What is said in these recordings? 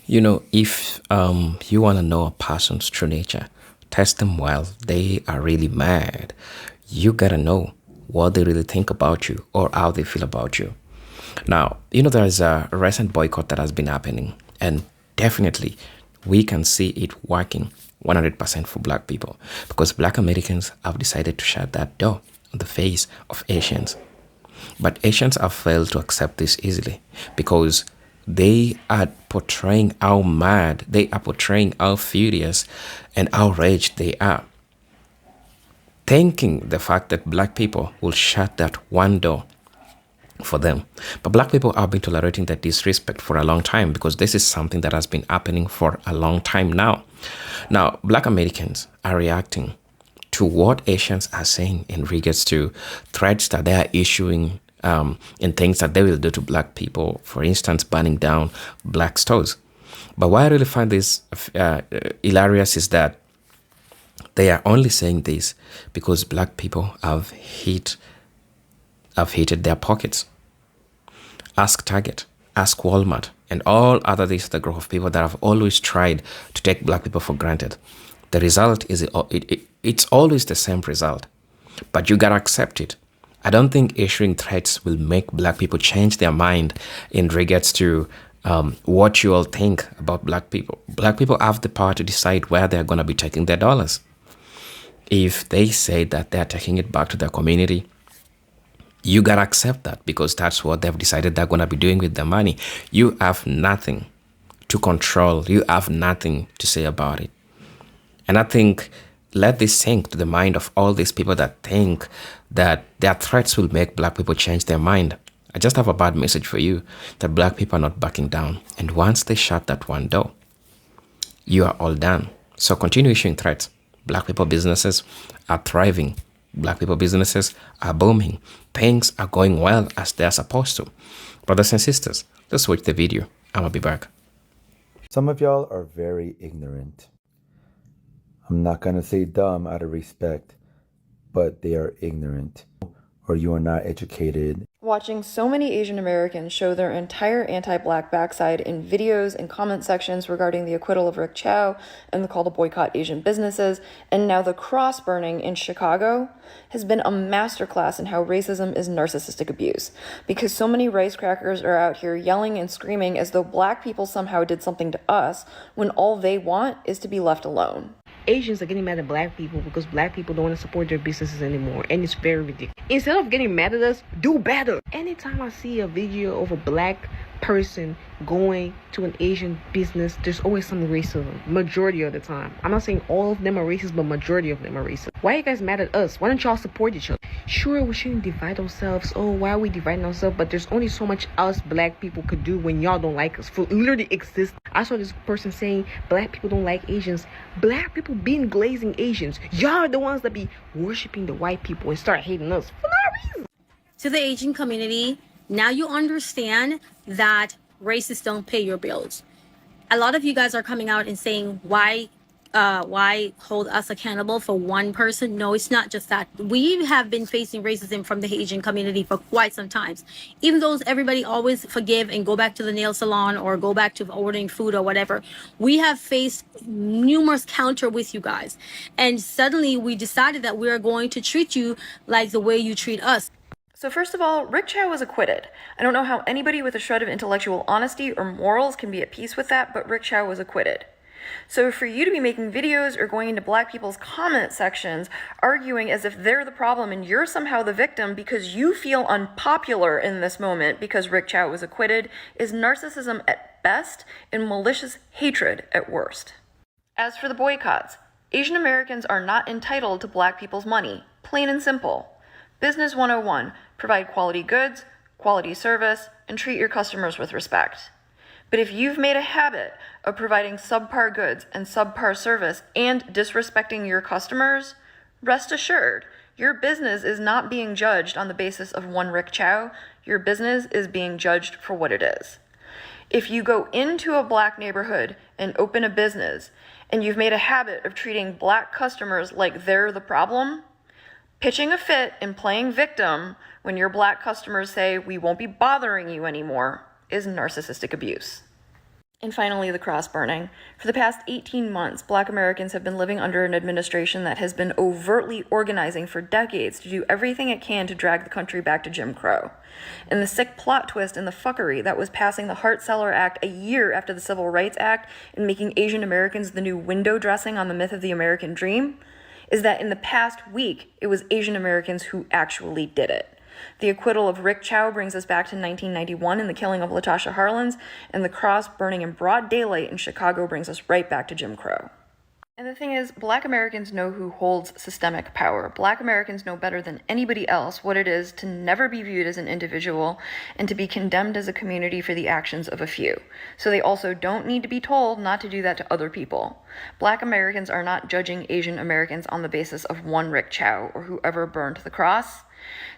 If you want to know a person's true nature, test them while they are really mad. You gotta know what they really think about you or how they feel about you. Now, there's a recent boycott that has been happening, and definitely we can see it working 100% for black people because black Americans have decided to shut that door on the face of Asians. But Asians have failed to accept this easily because they are portraying how mad, they are portraying how furious and outraged they are, thinking the fact that black people will shut that one door for them. But black people have been tolerating that disrespect for a long time because this is something that has been happening for a long time now. Now, black Americans are reacting to what Asians are saying in regards to threats that they are issuing and things that they will do to black people, for instance, burning down black stores. But why I really find this hilarious is that they are only saying this because black people have heated their pockets. Ask Target, ask Walmart, and all other this the group of people that have always tried to take black people for granted. The result is it's always the same result, but you gotta accept it. I don't think issuing threats will make black people change their mind in regards to what you all think about black people. Black people have the power to decide where they're going to be taking their dollars. If they say that they're taking it back to their community, you got to accept that because that's what they've decided they're going to be doing with their money. You have nothing to control. You have nothing to say about it. And I think let this sink to the mind of all these people that think that their threats will make black people change their mind. I just have a bad message for you that black people are not backing down. And once they shut that one door, you are all done. So continue issuing threats. Black people businesses are thriving. Black people businesses are booming. Things are going well as they're supposed to. Brothers and sisters, let's watch the video. I'm gonna be back. Some of y'all are very ignorant. I'm not going to say dumb out of respect, but they are ignorant or you are not educated. Watching so many Asian Americans show their entire anti-black backside in videos and comment sections regarding the acquittal of Rick Chow and the call to boycott Asian businesses, and now the cross burning in Chicago, has been a masterclass in how racism is narcissistic abuse. Because so many ricecrackers are out here yelling and screaming as though black people somehow did something to us when all they want is to be left alone. Asians are getting mad at black people because black people don't want to support their businesses anymore, and it's very ridiculous. Instead of getting mad at us, do better. Anytime I see a video of a black person going to an Asian business, there's always some racism, majority of the time. I'm not saying all of them are racist, but majority of them are racist. Why are you guys mad at us? Why don't y'all support each other? Sure, we shouldn't divide ourselves. Oh, why are we dividing ourselves? But there's only so much us black people could do when y'all don't like us. For literally exist. I saw this person saying black people don't like Asians. Black people being glazing Asians. Y'all are the ones that be worshiping the white people and start hating us for no reason. To the Asian community, now you understand that racists don't pay your bills. A lot of you guys are coming out and saying, why hold us accountable for one person? No, it's not just that. We have been facing racism from the Asian community for quite some times. Even though everybody always forgive and go back to the nail salon or go back to ordering food or whatever, we have faced numerous counter with you guys. And suddenly we decided that we are going to treat you like the way you treat us. So first of all, Rick Chow was acquitted. I don't know how anybody with a shred of intellectual honesty or morals can be at peace with that, but Rick Chow was acquitted. So for you to be making videos or going into black people's comment sections arguing as if they're the problem and you're somehow the victim because you feel unpopular in this moment because Rick Chow was acquitted is narcissism at best and malicious hatred at worst. As for the boycotts, Asian Americans are not entitled to black people's money, plain and simple. Business 101, provide quality goods, quality service, and treat your customers with respect. But if you've made a habit of providing subpar goods and subpar service and disrespecting your customers, rest assured, your business is not being judged on the basis of one Rick Chow. Your business is being judged for what it is. If you go into a black neighborhood and open a business and you've made a habit of treating black customers like they're the problem, pitching a fit and playing victim when your black customers say, we won't be bothering you anymore, is narcissistic abuse. And finally, the cross burning. For the past 18 months, Black Americans have been living under an administration that has been overtly organizing for decades to do everything it can to drag the country back to Jim Crow. And the sick plot twist and the fuckery that was passing the Hart-Celler Act a year after the Civil Rights Act and making Asian Americans the new window dressing on the myth of the American dream is that in the past week, it was Asian Americans who actually did it. The acquittal of Rick Chow brings us back to 1991 and the killing of Latasha Harlins, and the cross burning in broad daylight in Chicago brings us right back to Jim Crow. And the thing is, Black Americans know who holds systemic power. Black Americans know better than anybody else what it is to never be viewed as an individual and to be condemned as a community for the actions of a few. So they also don't need to be told not to do that to other people. Black Americans are not judging Asian Americans on the basis of one Rick Chow or whoever burned the cross.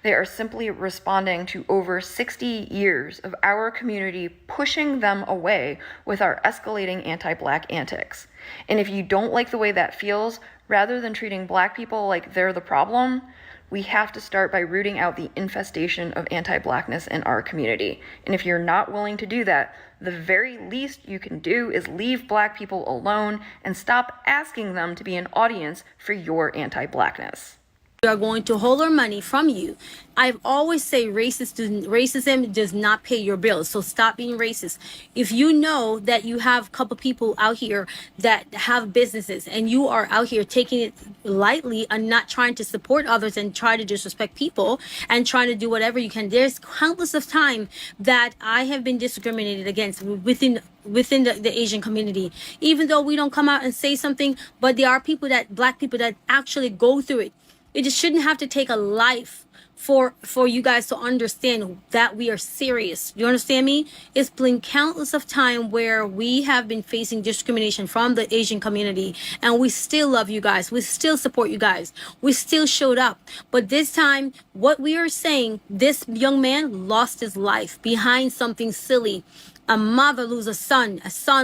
They are simply responding to over 60 years of our community pushing them away with our escalating anti-Black antics. And if you don't like the way that feels, rather than treating Black people like they're the problem, we have to start by rooting out the infestation of anti-Blackness in our community. And if you're not willing to do that, the very least you can do is leave Black people alone and stop asking them to be an audience for your anti-Blackness. We are going to hold our money from you. I've always say racism does not pay your bills. So stop being racist. If you know that you have a couple people out here that have businesses and you are out here taking it lightly and not trying to support others and try to disrespect people and trying to do whatever you can, there's countless of time that I have been discriminated against within the Asian community, even though we don't come out and say something, but there are people Black people that actually go through it. It just shouldn't have to take a life for you guys to understand that we are serious. You understand me? It's been countless of time where we have been facing discrimination from the Asian community, and we still love you guys. We still support you guys. We still showed up. But this time, what we are saying, this young man lost his life behind something silly. A mother lose a son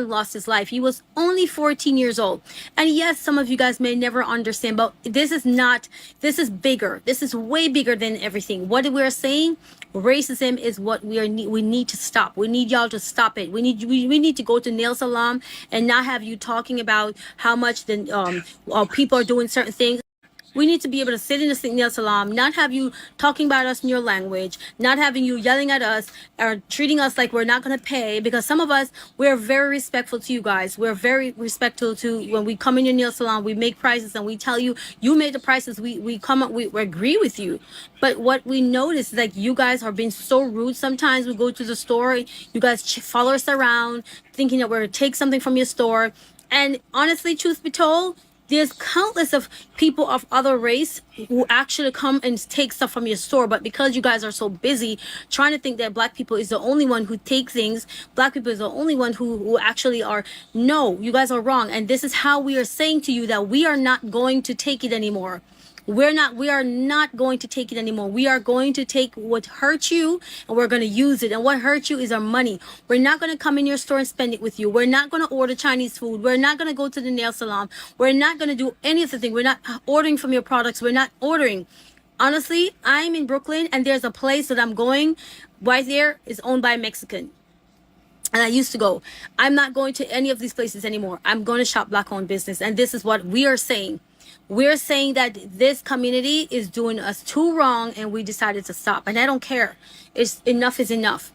lost his life. He was only 14 years old. And yes, some of you guys may never understand, but this is bigger. This is way bigger than everything. What we're saying, racism is what we need to stop. We need y'all to stop it. We need to go to nail salon and not have you talking about how much the people are doing certain things. We need to be able to sit in the nail salon, not have you talking about us in your language, not having you yelling at us or treating us like we're not going to pay, because some of us, we're very respectful to you guys. We're very respectful to when we come in your nail salon, we make prices and we tell you, you made the prices, we come up, we agree with you. But what we notice is like you guys are being so rude. Sometimes we go to the store, you guys follow us around thinking that we're going to take something from your store. And honestly, truth be told, there's countless of people of other race who actually come and take stuff from your store, but because you guys are so busy trying to think that Black people is the only one who take things, Black people is the only one who actually are, no, you guys are wrong. And this is how we are saying to you that we are not going to take it anymore. We are not going to take it anymore. We are going to take what hurt you and we're going to use it. And what hurt you is our money. We're not going to come in your store and spend it with you. We're not going to order Chinese food. We're not going to go to the nail salon. We're not going to do any of the thing. We're not ordering from your products. We're not ordering. Honestly, I'm in Brooklyn and there's a place that I'm going right there is owned by a Mexican. And I used to go. I'm not going to any of these places anymore. I'm going to shop Black-owned business. And this is what we are saying. We're saying that this community is doing us too wrong and we decided to stop. And I don't care. Enough is enough.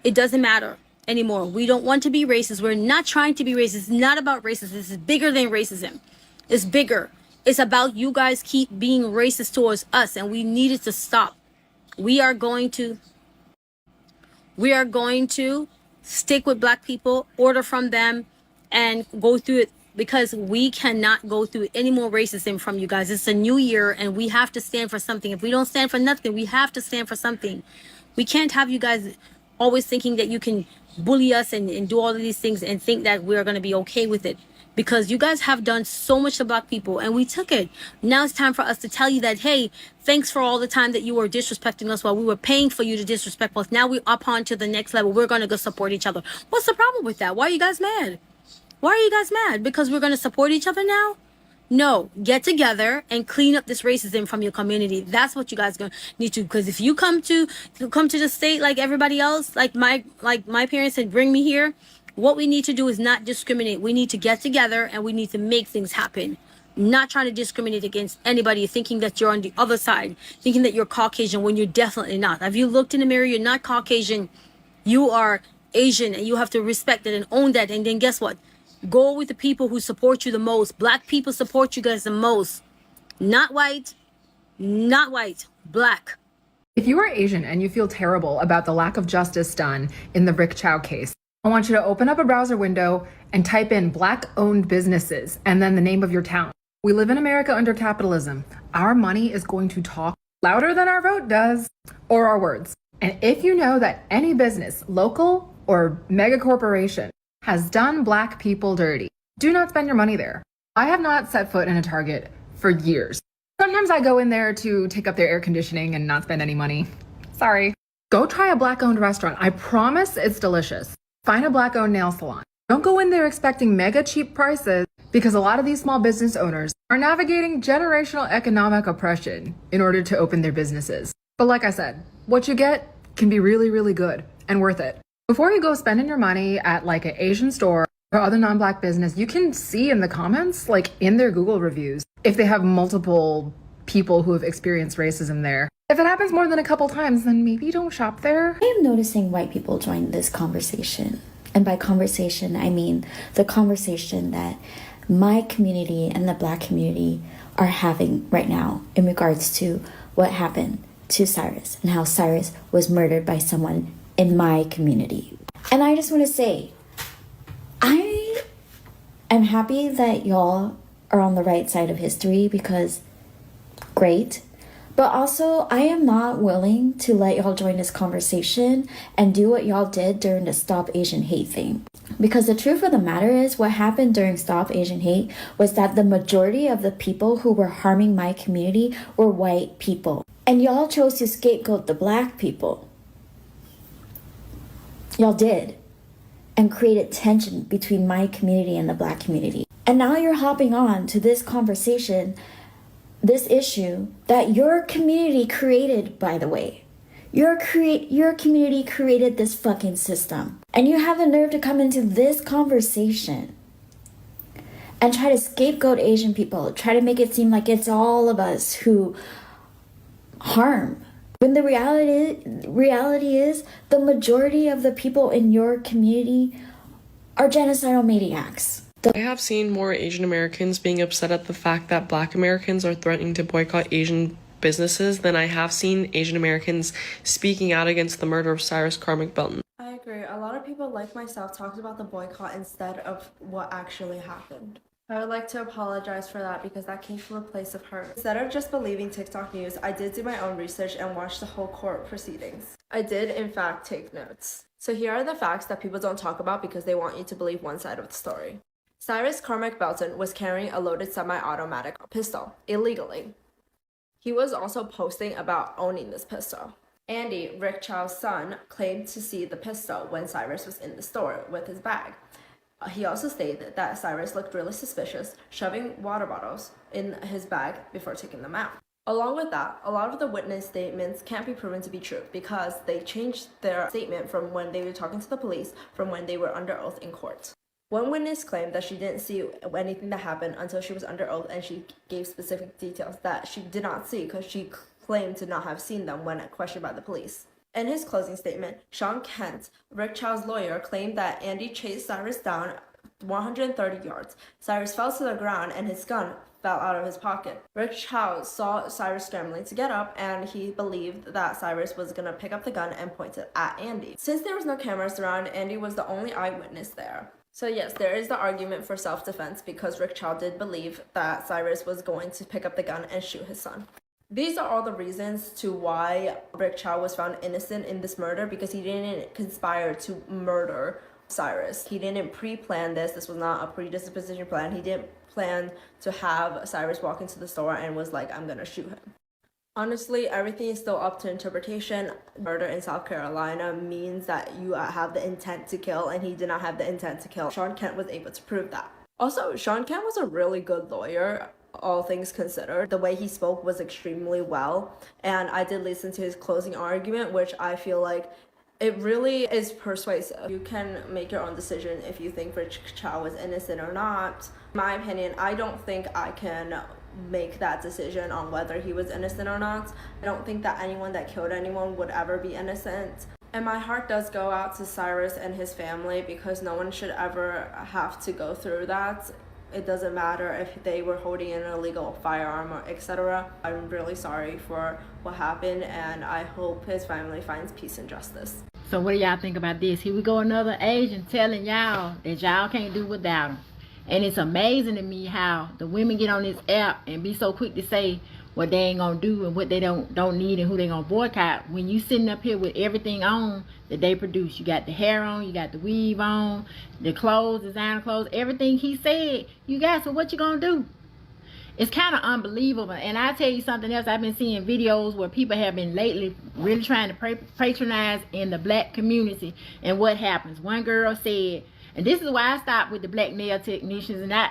It doesn't matter anymore. We don't want to be racist. We're not trying to be racist. It's not about racism. This is bigger than racism. It's bigger. It's about you guys keep being racist towards us and we need it to stop. We are going to stick with Black people, order from them, and go through it. Because we cannot go through any more racism from you guys. It's a new year and we have to stand for something. If we don't stand for nothing, we have to stand for something. We can't have you guys always thinking that you can bully us and do all of these things and think that we're going to be okay with it. Because you guys have done so much to Black people and we took it. Now it's time for us to tell you that, hey, thanks for all the time that you were disrespecting us while we were paying for you to disrespect us. Now we're up on to the next level. We're going to go support each other. What's the problem with that? Why are you guys mad? Why are you guys mad? Because we're going to support each other now? No, get together and clean up this racism from your community. That's what you guys are going to need to. Because if you come to the state like everybody else, like my parents said, bring me here. what we need to do is not discriminate. We need to get together and we need to make things happen. Not trying to discriminate against anybody, thinking that you're on the other side, thinking that you're Caucasian when you're definitely not. Have you looked in the mirror? You're not Caucasian. You are Asian, and you have to respect it and own that. And then guess what? Go with the people who support you the most. Black people support you guys the most. Not white, black. If you are Asian and you feel terrible about the lack of justice done in the Rick Chow case, I want you to open up a browser window and type in Black-owned businesses and then the name of your town. We live in America under capitalism. Our money is going to talk louder than our vote does, or our words. And if you know that any business, local or mega corporation, has done Black people dirty, do not spend your money there. I have not set foot in a Target for years. Sometimes I go in there to take up their air conditioning and not spend any money. Sorry. Go try a Black-owned restaurant. I promise it's delicious. Find a Black-owned nail salon. Don't go in there expecting mega cheap prices, because a lot of these small business owners are navigating generational economic oppression in order to open their businesses. But like I said, what you get can be really, really good and worth it. Before you go spending your money at like an Asian store or other non-Black business, you can see in the comments, like in their Google reviews, if they have multiple people who have experienced racism there. If it happens more than a couple times, then maybe don't shop there. I am noticing white people join this conversation. And by conversation, I mean the conversation that my community and the Black community are having right now in regards to what happened to Cyrus and how Cyrus was murdered by someone in my community. And I just want to say, I am happy that y'all are on the right side of history, because great. But also, I am not willing to let y'all join this conversation and do what y'all did during the Stop Asian Hate thing. Because the truth of the matter is, what happened during Stop Asian Hate was that the majority of the people who were harming my community were white people. And y'all chose to scapegoat the Black people. Y'all did. And created tension between my community and the Black community. And now you're hopping on to this conversation, this issue that your community created, by the way. Your community created this fucking system. And you have the nerve to come into this conversation and try to scapegoat Asian people, try to make it seem like it's all of us who harm. When the reality is the majority of the people in your community are genocidal maniacs. I have seen more Asian Americans being upset at the fact that Black Americans are threatening to boycott Asian businesses than I have seen Asian Americans speaking out against the murder of Cyrus Carmick Belton. I agree. A lot of people like myself talked about the boycott instead of what actually happened. I would like to apologize for that, because that came from a place of hurt. Instead of just believing TikTok news, I did do my own research and watch the whole court proceedings. I did, in fact, take notes. So here are the facts that people don't talk about because they want you to believe one side of the story. Cyrus Carmick Belton was carrying a loaded semi-automatic pistol illegally. He was also posting about owning this pistol. Andy, Rick Chow's son, claimed to see the pistol when Cyrus was in the store with his bag. He also stated that Cyrus looked really suspicious, shoving water bottles in his bag before taking them out. Along with that, a lot of the witness statements can't be proven to be true because they changed their statement from when they were talking to the police from when they were under oath in court. One witness claimed that she didn't see anything that happened until she was under oath, and she gave specific details that she did not see because she claimed to not have seen them when questioned by the police. In his closing statement, Sean Kent, Rick Chow's lawyer, claimed that Andy chased Cyrus down 130 yards. Cyrus fell to the ground and his gun fell out of his pocket. Rick Chow saw Cyrus scrambling to get up, and he believed that Cyrus was going to pick up the gun and point it at Andy. Since there was no cameras around, Andy was the only eyewitness there. So yes, there is the argument for self-defense because Rick Chow did believe that Cyrus was going to pick up the gun and shoot his son. These are all the reasons to why Rick Chow was found innocent in this murder, because he didn't conspire to murder Cyrus. He didn't pre-plan this. This was not a predisposition plan. He didn't plan to have Cyrus walk into the store and was like, I'm gonna shoot him. Honestly, everything is still up to interpretation. Murder in South Carolina means that you have the intent to kill, and he did not have the intent to kill. Sean Kent was able to prove that. Also, Sean Kent was a really good lawyer, all things considered. The way he spoke was extremely well, and I did listen to his closing argument, which I feel like It really is persuasive. You can make your own decision if you think Rich Chow is innocent or not. In my opinion, I don't think I can make that decision on whether he was innocent or not. I don't think that anyone that killed anyone would ever be innocent. And my heart does go out to Cyrus and his family, because no one should ever have to go through that. It doesn't matter if they were holding an illegal firearm or etc. I'm really sorry for what happened, and I hope his family finds peace and justice. So what do y'all think about this? Here we go, another Asian telling y'all that y'all can't do without them. And it's amazing to me how the women get on this app and be so quick to say what they ain't gonna do and what they don't need and who they gonna boycott, when you sitting up here with everything on that they produce. You got the hair on, you got the weave on, the clothes, designer clothes, everything he said you got. So what you gonna do? It's kind of unbelievable. And I tell you something else, I've been seeing videos where people have been lately really trying to patronize in the black community. And what happens? One girl said, and this is why I stopped with the black nail technicians, and I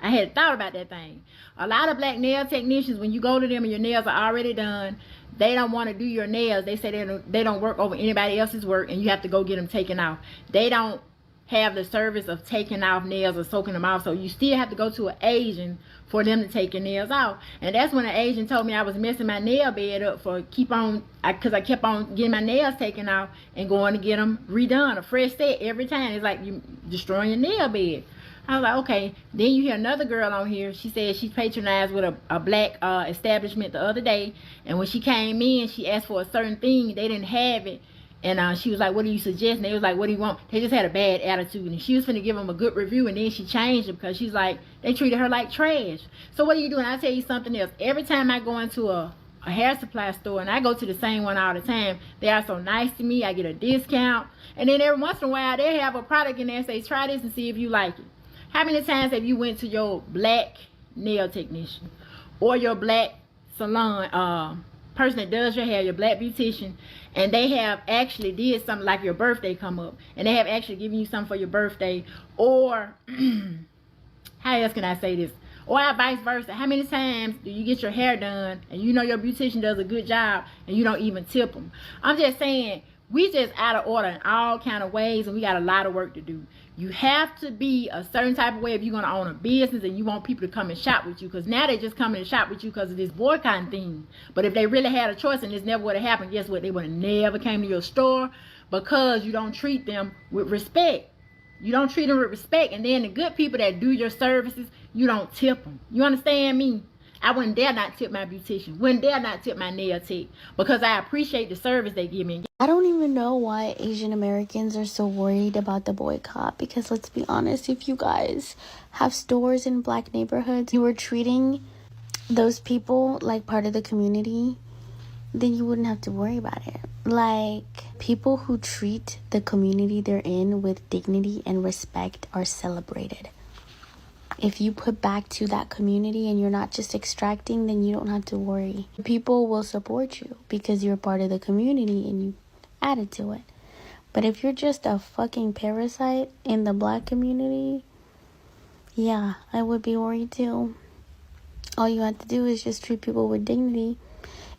had thought about that thing. A lot of black nail technicians, when you go to them and your nails are already done, they don't want to do your nails. They say they don't work over anybody else's work, and you have to go get them taken off. They don't have the service of taking off nails or soaking them off, so you still have to go to an Asian for them to take your nails off. And that's when an Asian told me I was messing my nail bed up because I kept on getting my nails taken off and going to get them redone, a fresh set every time. It's like you destroying your nail bed. I was like, okay. Then you hear another girl on here. She said she patronized with a black establishment the other day, and when she came in, she asked for a certain thing. They didn't have it. And she was like, what do you suggest? And they was like, what do you want? They just had a bad attitude. And she was finna give them a good review. And then she changed it because she's like, they treated her like trash. So what are you doing? I'll tell you something else. Every time I go into a hair supply store, and I go to the same one all the time, they are so nice to me. I get a discount. And then every once in a while, they have a product in there and say, try this and see if you like it. How many times have you went to your black nail technician or your black salon person that does your hair, your black beautician, and they have actually did something like your birthday come up, and they have actually given you something for your birthday, or how else can I say this, or vice versa? How many times do you get your hair done and you know your beautician does a good job and you don't even tip them? I'm just saying, we just out of order in all kind of ways, and we got a lot of work to do. You have to be a certain type of way if you're going to own a business and you want people to come and shop with you, because now they just coming and shop with you because of this boycotting thing. But if they really had a choice and this never would have happened, guess what? They would have never came to your store, because you don't treat them with respect. You don't treat them with respect. And then the good people that do your services, you don't tip them. You understand me? I wouldn't dare not tip my beautician. Wouldn't dare not tip my nail tech, because I appreciate the service they give me. I don't even know why Asian Americans are so worried about the boycott, because let's be honest, if you guys have stores in black neighborhoods, you were treating those people like part of the community, then you wouldn't have to worry about it. Like, people who treat the community they're in with dignity and respect are celebrated. If you put back to that community and you're not just extracting, then you don't have to worry. People will support you because you're part of the community and you added to it. But if you're just a fucking parasite in the black community, yeah, I would be worried too. All you have to do is just treat people with dignity.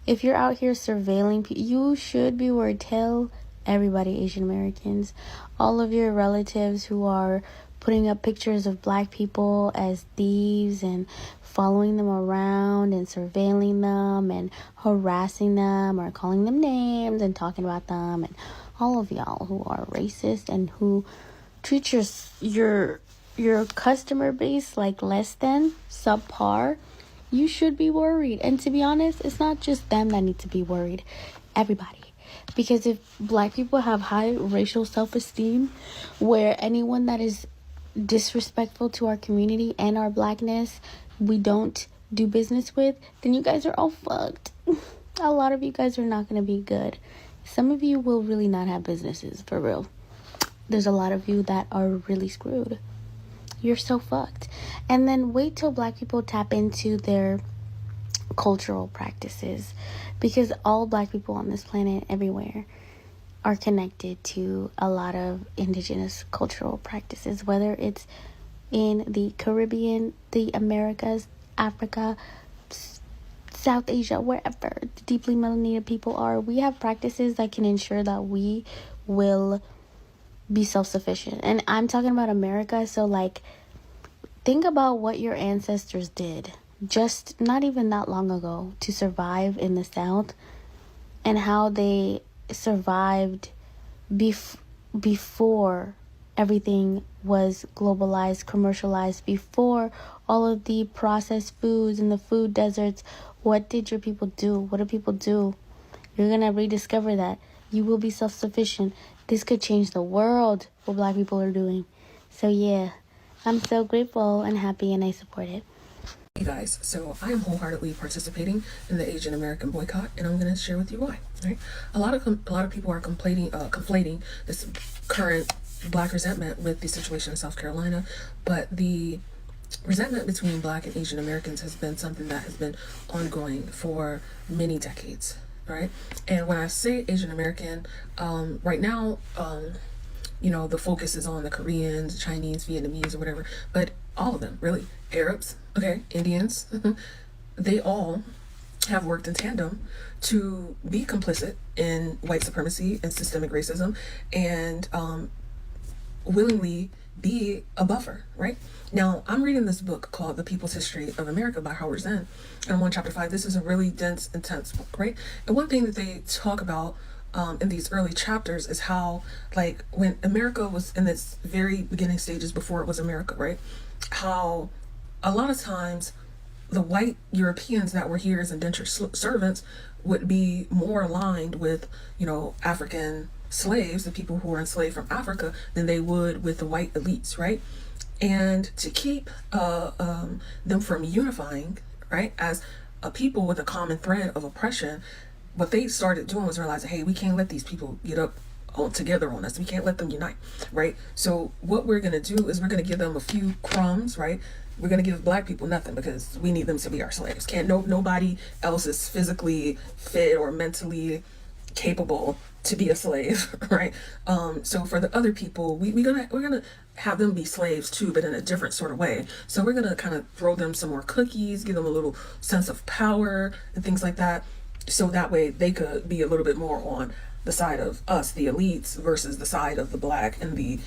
If you're out here surveilling people, you should be worried. Tell everybody, Asian Americans, all of your relatives who are putting up pictures of black people as thieves and following them around and surveilling them and harassing them or calling them names and talking about them, and all of y'all who are racist and who treat your customer base like less than subpar, you should be worried. And to be honest, it's not just them that need to be worried, everybody. Because if black people have high racial self-esteem, where anyone that is disrespectful to our community and our blackness we don't do business with, then you guys are all fucked. A lot of you guys are not going to be good. Some of you will really not have businesses, for real. There's a lot of you that are really screwed. You're so fucked. And then wait till black people tap into their cultural practices, because all black people on this planet, everywhere, are connected to a lot of indigenous cultural practices, whether it's in the Caribbean, the Americas, Africa, South Asia, wherever the deeply melanated people are, we have practices that can ensure that we will be self-sufficient. And I'm talking about America, so like, think about what your ancestors did just not even that long ago to survive in the South, and how they survived before everything was globalized, commercialized, before all of the processed foods and the food deserts. What did your people do? What do people do? You're gonna rediscover that. You will be self-sufficient. This could change the world, what Black people are doing. So yeah, I'm so grateful and happy, and I support it. Hey guys, so I am wholeheartedly participating in the Asian American boycott, and I'm going to share with you why. Right? A lot of people are conflating this current Black resentment with the situation in South Carolina, but the resentment between Black and Asian Americans has been something that has been ongoing for many decades. Right? And when I say Asian American, right now, the focus is on the Koreans, Chinese, Vietnamese, or whatever, but all of them, really. Arabs, okay, Indians, they all have worked in tandem to be complicit in white supremacy and systemic racism, and willingly be a buffer, right? Now, I'm reading this book called The People's History of America by Howard Zinn, and I'm on chapter 5. This is a really dense, intense book, right? And one thing that they talk about in these early chapters is how, like, when America was in its very beginning stages before it was America, right? How a lot of times the white Europeans that were here as indentured servants would be more aligned with, African slaves, the people who were enslaved from Africa, than they would with the white elites, right? And to keep them from unifying, right, as a people with a common thread of oppression, what they started doing was realizing, hey, we can't let these people get up all together on us. We can't let them unite, right? So what we're going to do is we're going to give them a few crumbs, right? We're going to give Black people nothing because we need them to be our slaves. Nobody else is physically fit or mentally capable to be a slave, right? So for the other people, we're gonna have them be slaves too, but in a different sort of way. So we're gonna kind of throw them some more cookies, give them a little sense of power and things like that, so that way they could be a little bit more on the side of us, the elites, versus the side of the Black and the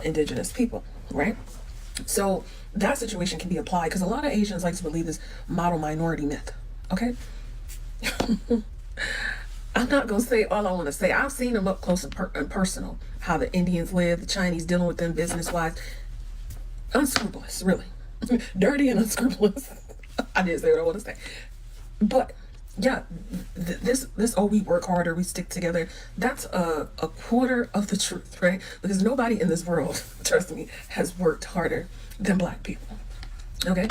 indigenous people, right? So that situation can be applied because a lot of Asians like to believe this model minority myth, okay? I'm not going to say all I want to say. I've seen them up close and personal, how the Indians live, the Chinese dealing with them business-wise. Unscrupulous, really. Dirty and unscrupulous. I didn't say what I want to say. But, yeah, this we work harder, we stick together, that's a quarter of the truth, right? Because nobody in this world, trust me, has worked harder than Black people, okay?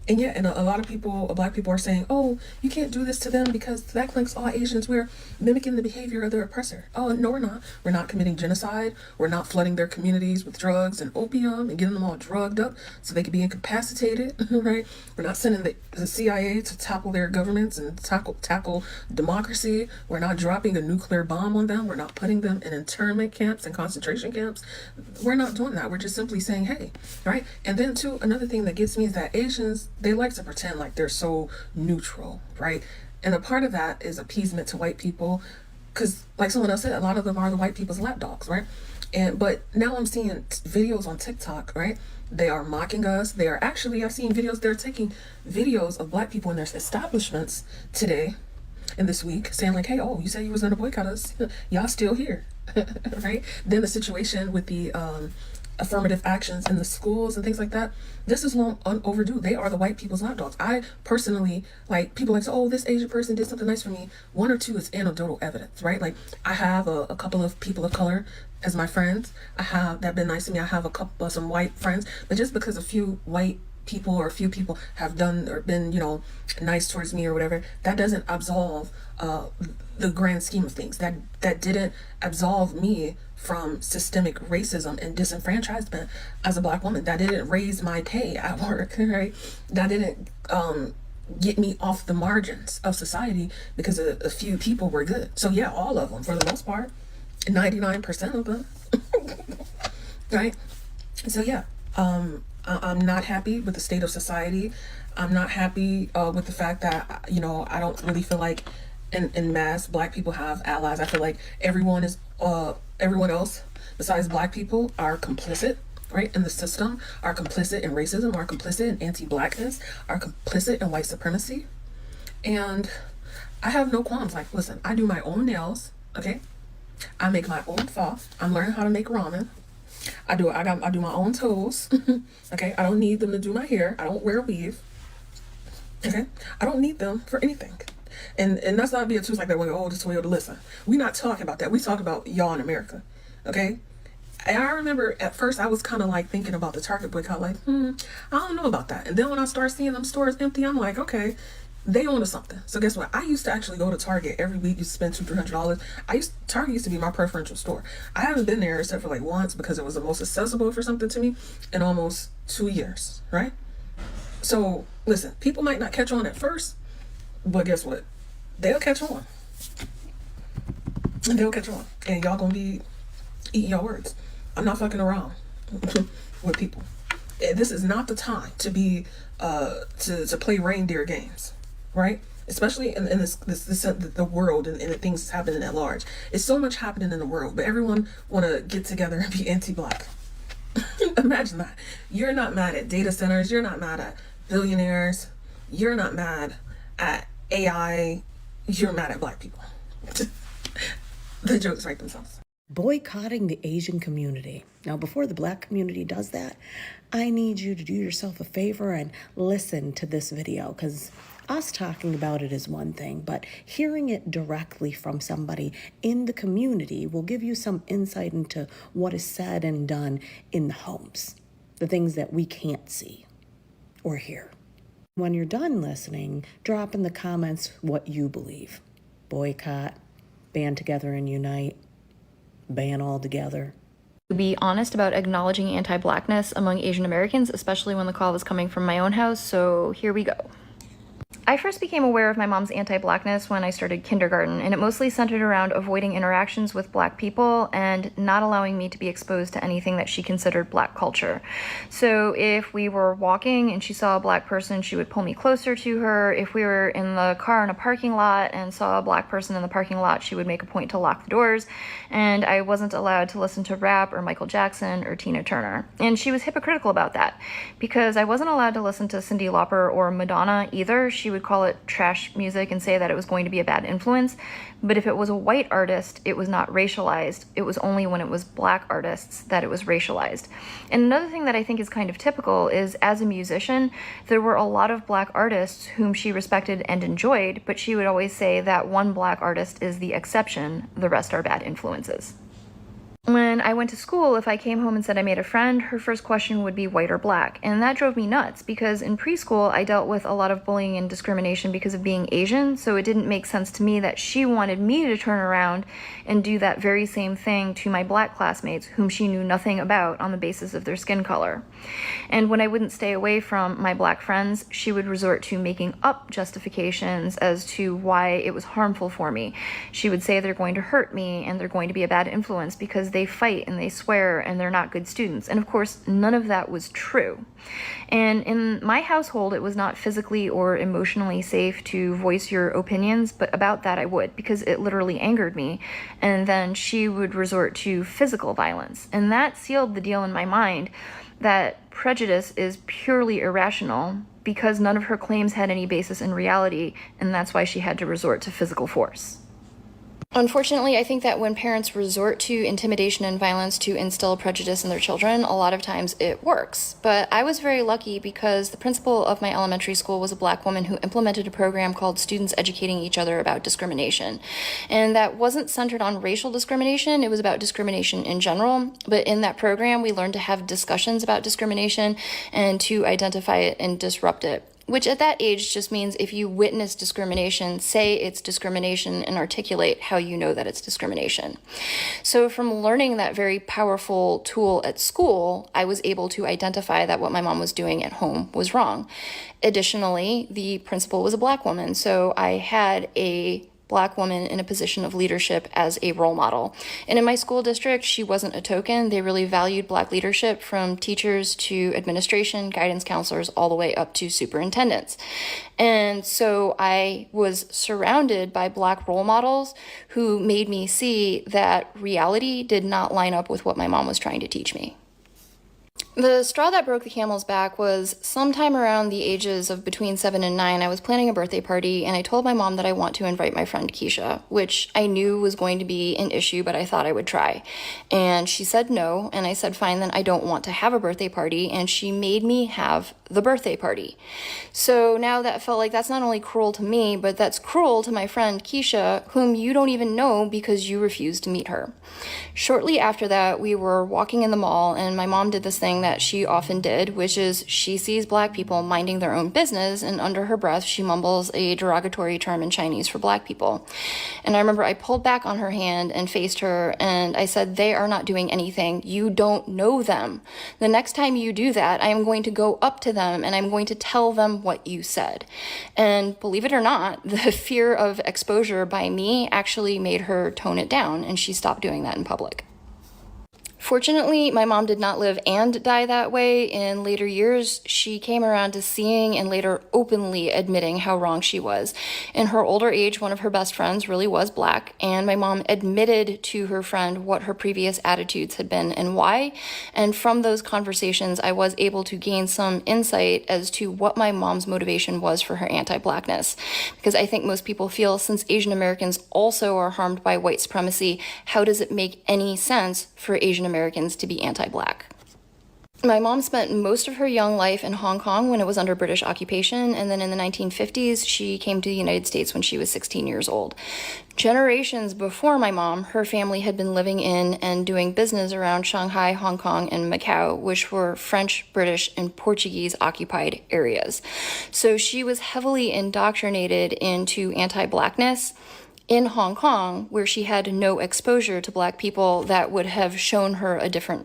And yeah, and a lot of people, Black people, are saying, oh, you can't do this to them because that thinks all Asians, we're mimicking the behavior of their oppressor. Oh, no, we're not. We're not committing genocide. We're not flooding their communities with drugs and opium and getting them all drugged up so they could be incapacitated, right? We're not sending the CIA to topple their governments and tackle democracy. We're not dropping a nuclear bomb on them. We're not putting them in internment camps and concentration camps. We're not doing that. We're just simply saying, hey, right? And then, too, another thing that gets me is that Asians, they like to pretend like they're so neutral, right? And a part of that is appeasement to white people, because like someone else said, a lot of them are the white people's lapdogs, right? But now I'm seeing videos on TikTok, right? They are mocking us. They are actually, I've seen videos, they're taking videos of Black people in their establishments today and this week saying like, hey, oh, you said you was going to boycott us. Y'all still here, right? Then the situation with the affirmative actions in the schools and things like that, this is long overdue. They are the white people's lapdogs. I personally, like, people like, oh, this Asian person did something nice for me. One or two is anecdotal evidence, right? Like, I have a couple of people of color as my friends. I have that been nice to me. I have some white friends, but just because a few white people or a few people have done or been, nice towards me or whatever, that doesn't absolve the grand scheme of things. That didn't absolve me from systemic racism and disenfranchisement as a Black woman. That didn't raise my pay at work, right? That didn't get me off the margins of society because a few people were good. So yeah, all of them, for the most part, 99% of them, right? So yeah, I'm not happy with the state of society. I'm not happy with the fact that, you know, I don't really feel like in mass Black people have allies. I feel like everyone else besides Black people are complicit, right, in the system, are complicit in racism, are complicit in anti-Blackness, are complicit in white supremacy. And I have no qualms. Like, listen, I do my own nails, okay? I make my own pho. I'm learning how to make ramen. I do my own toes. Okay, I don't need them to do my hair. I don't wear a weave. Okay, I don't need them for anything. And that's not be a too like that way. Oh, this way to listen. We're not talking about that. We talk about y'all in America. Okay. And I remember at first I was kind of like thinking about the Target boycott, like, I don't know about that. And then when I start seeing them stores empty, I'm like, okay, they own to something. So guess what? I used to actually go to Target every week. You spend $200-300. Target used to be my preferential store. I haven't been there except for like once because it was the most accessible for something to me in almost 2 years, right? So listen, people might not catch on at first, but guess what? They'll catch on. And they'll catch on. And y'all gonna be eating your words. I'm not fucking around with people. This is not the time to be to play reindeer games, right? Especially in this the world and the things happening at large. It's so much happening in the world, but everyone want to get together and be anti-Black. Imagine that. You're not mad at data centers. You're not mad at billionaires. You're not mad at AI. You're mad at Black people. The jokes write themselves. Boycotting the Asian community. Now, before the Black community does that, I need you to do yourself a favor and listen to this video, because us talking about it is one thing, but hearing it directly from somebody in the community will give you some insight into what is said and done in the homes, the things that we can't see or hear. When you're done listening, drop in the comments what you believe. Boycott, band together and unite, ban altogether. To be honest about acknowledging anti-Blackness among Asian Americans, especially when the call was coming from my own house, so here we go. I first became aware of my mom's anti-Blackness when I started kindergarten, and it mostly centered around avoiding interactions with Black people and not allowing me to be exposed to anything that she considered Black culture. So if we were walking and she saw a Black person, she would pull me closer to her. If we were in the car in a parking lot and saw a Black person in the parking lot, she would make a point to lock the doors, and I wasn't allowed to listen to rap or Michael Jackson or Tina Turner. And she was hypocritical about that, because I wasn't allowed to listen to Cyndi Lauper or Madonna either. She would call it trash music and say that it was going to be a bad influence. But if it was a white artist, it was not racialized. It was only when it was Black artists that it was racialized. And another thing that I think is kind of typical is, as a musician, there were a lot of Black artists whom she respected and enjoyed, but she would always say that one Black artist is the exception, the rest are bad influences. When I went to school, if I came home and said I made a friend, her first question would be white or Black. And that drove me nuts, because in preschool, I dealt with a lot of bullying and discrimination because of being Asian, so it didn't make sense to me that she wanted me to turn around and do that very same thing to my Black classmates, whom she knew nothing about, on the basis of their skin color. And when I wouldn't stay away from my Black friends, she would resort to making up justifications as to why it was harmful for me. She would say they're going to hurt me and they're going to be a bad influence because they fight and they swear and they're not good students. And of course, none of that was true. And in my household, it was not physically or emotionally safe to voice your opinions, but about that I would, because it literally angered me. And then she would resort to physical violence. And that sealed the deal in my mind that prejudice is purely irrational, because none of her claims had any basis in reality, and that's why she had to resort to physical force. Unfortunately, I think that when parents resort to intimidation and violence to instill prejudice in their children, a lot of times it works. But I was very lucky, because the principal of my elementary school was a Black woman who implemented a program called Students Educating Each Other About Discrimination. And that wasn't centered on racial discrimination, it was about discrimination in general. But in that program, we learned to have discussions about discrimination and to identify it and disrupt it. Which at that age just means if you witness discrimination, say it's discrimination and articulate how you know that it's discrimination. So from learning that very powerful tool at school, I was able to identify that what my mom was doing at home was wrong. Additionally, the principal was a Black woman, so I had a Black woman in a position of leadership as a role model. And in my school district, she wasn't a token. They really valued Black leadership, from teachers to administration, guidance counselors, all the way up to superintendents. And so I was surrounded by Black role models who made me see that reality did not line up with what my mom was trying to teach me. The straw that broke the camel's back was sometime around the ages of between 7 and 9. I was planning a birthday party, and I told my mom that I want to invite my friend Keisha, which I knew was going to be an issue, but I thought I would try. And she said no, and I said, fine, then I don't want to have a birthday party, and she made me have the birthday party. So now that felt like that's not only cruel to me, but that's cruel to my friend Keisha, whom you don't even know because you refused to meet her. Shortly after that, we were walking in the mall, and my mom did this thing that she often did, which is she sees Black people minding their own business, and under her breath, she mumbles a derogatory term in Chinese for Black people. And I remember I pulled back on her hand and faced her, and I said, they are not doing anything. You don't know them. The next time you do that, I am going to go up to them, and I'm going to tell them what you said. And believe it or not, the fear of exposure by me actually made her tone it down, and she stopped doing that in public. Fortunately, my mom did not live and die that way. In later years, she came around to seeing and later openly admitting how wrong she was. In her older age, one of her best friends really was Black, and my mom admitted to her friend what her previous attitudes had been and why. And from those conversations, I was able to gain some insight as to what my mom's motivation was for her anti-Blackness. Because I think most people feel, since Asian Americans also are harmed by white supremacy, how does it make any sense for Asian Americans to be anti-Black? My mom spent most of her young life in Hong Kong when it was under British occupation, and then in the 1950s, she came to the United States when she was 16 years old. Generations before my mom, her family had been living in and doing business around Shanghai, Hong Kong, and Macau, which were French, British, and Portuguese occupied areas. So she was heavily indoctrinated into anti-Blackness in Hong Kong, where she had no exposure to Black people that would have shown her a different.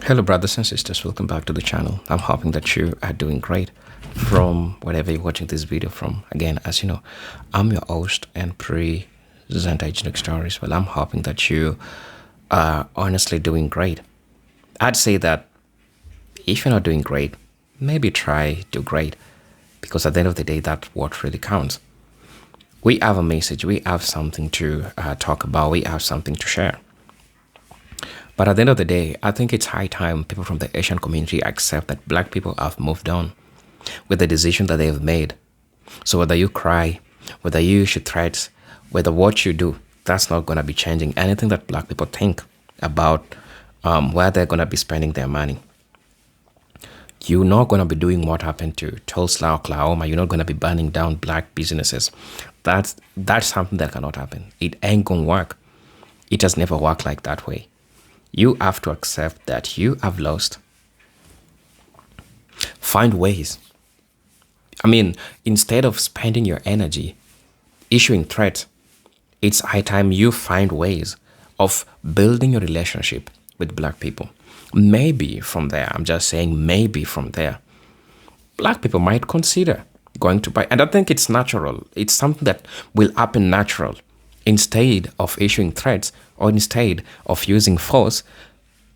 Hello, brothers and sisters. Welcome back to the channel. I'm hoping that you are doing great from wherever you're watching this video from. Again, as you know, I'm your host and presenter Agenic Stories. Well, I'm hoping that you are honestly doing great. I'd say that if you're not doing great, maybe try do great, because at the end of the day, that's what really counts. We have a message, we have something to talk about, we have something to share. But at the end of the day, I think it's high time people from the Asian community accept that Black people have moved on with the decision that they have made. So whether you cry, whether you issue threats, whether what you do, that's not going to be changing anything that Black people think about where they're going to be spending their money. You're not going to be doing what happened to Tulsa, Oklahoma. You're not going to be burning down Black businesses. That's something that cannot happen. It ain't going to work. It has never worked like that way. You have to accept that you have lost. Find ways. I mean, instead of spending your energy issuing threats, it's high time you find ways of building your relationship with Black people. Maybe from there, I'm just saying maybe from there, Black people might consider going to buy. And I think it's natural. It's something that will happen natural. Instead of issuing threats or instead of using force,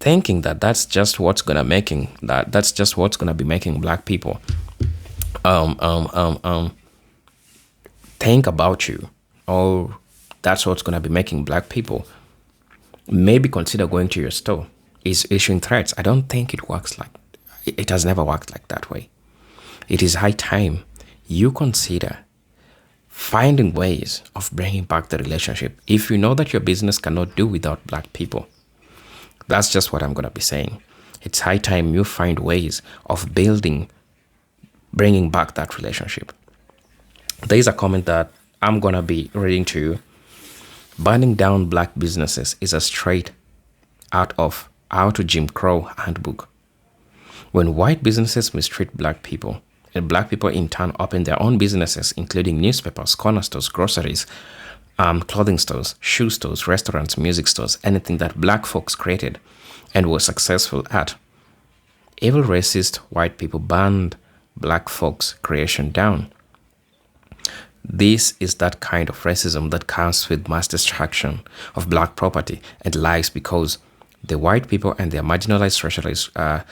thinking that that's just what's gonna that's just what's gonna be making Black people think about you, or that's what's gonna be making Black people maybe consider going to your store is issuing threats. I don't think it works like it has never worked like that way. It is high time you consider finding ways of bringing back the relationship. If you know that your business cannot do without Black people, that's just what I'm going to be saying. It's high time you find ways of bringing back that relationship. There is a comment that I'm going to be reading to you. Burning down Black businesses is a straight out of How to Jim Crow handbook. When white businesses mistreat Black people, and Black people in turn open their own businesses, including newspapers, corner stores, groceries, clothing stores, shoe stores, restaurants, music stores, anything that Black folks created and were successful at. Evil racist white people burned Black folks' creation down. This is that kind of racism that comes with mass destruction of black property and lives, because the white people and their marginalized racialized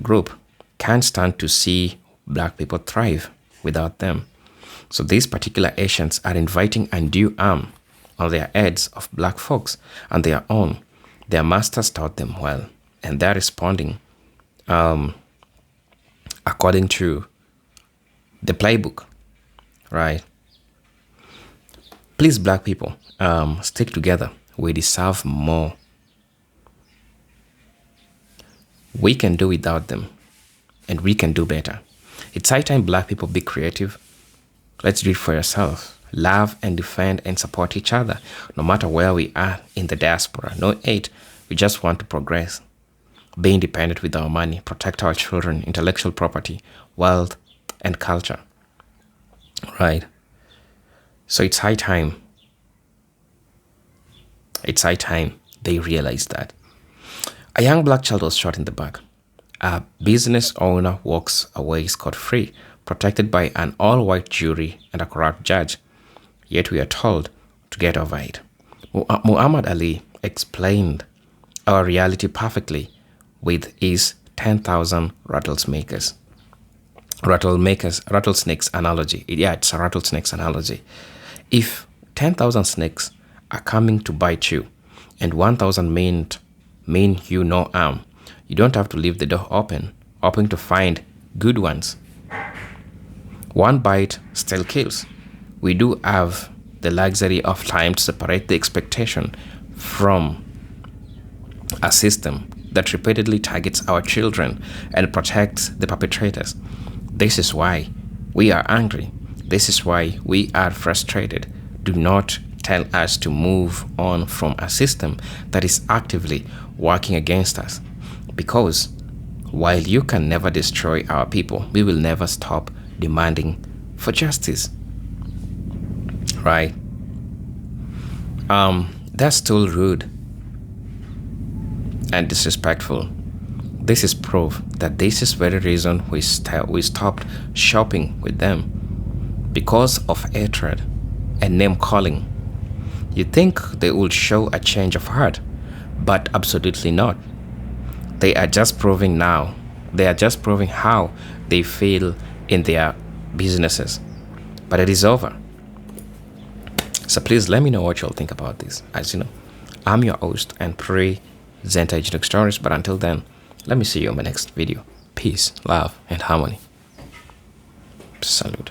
group can't stand to see black people thrive without them. So these particular Asians are inviting undue harm on their heads of black folks and their own. Their masters taught them well, and they're responding according to the playbook, right? Please, black people, stick together. We deserve more. We can do without them, and we can do better. It's high time black people be creative. Let's do it for yourself. Love and defend and support each other, no matter where we are in the diaspora. No hate. We just want to progress. Be independent with our money. Protect our children, intellectual property, wealth, and culture. Right? So it's high time. It's high time they realize that. A young black child was shot in the back. A business owner walks away scot-free, protected by an all-white jury and a corrupt judge. Yet we are told to get over it. Muhammad Ali explained our reality perfectly with his 10,000 rattlesnakes analogy. Yeah, it's a rattlesnakes analogy. If 10,000 snakes are coming to bite you and 1,000 mean you no harm, you don't have to leave the door open, hoping to find good ones. One bite still kills. We do have the luxury of time to separate the expectation from a system that repeatedly targets our children and protects the perpetrators. This is why we are angry. This is why we are frustrated. Do not tell us to move on from a system that is actively working against us. Because while you can never destroy our people, we will never stop demanding for justice. Right? That's still rude and disrespectful. This is proof that this is very reason we stopped shopping with them, because of hatred and name calling. You think they will show a change of heart, but absolutely not. They are just proving how they feel in their businesses. But it is over. So please let me know what you'll think about this. As you know, I'm your host and presenter Agent Stories. But until then, let me see you in my next video. Peace, love, and harmony. Salute.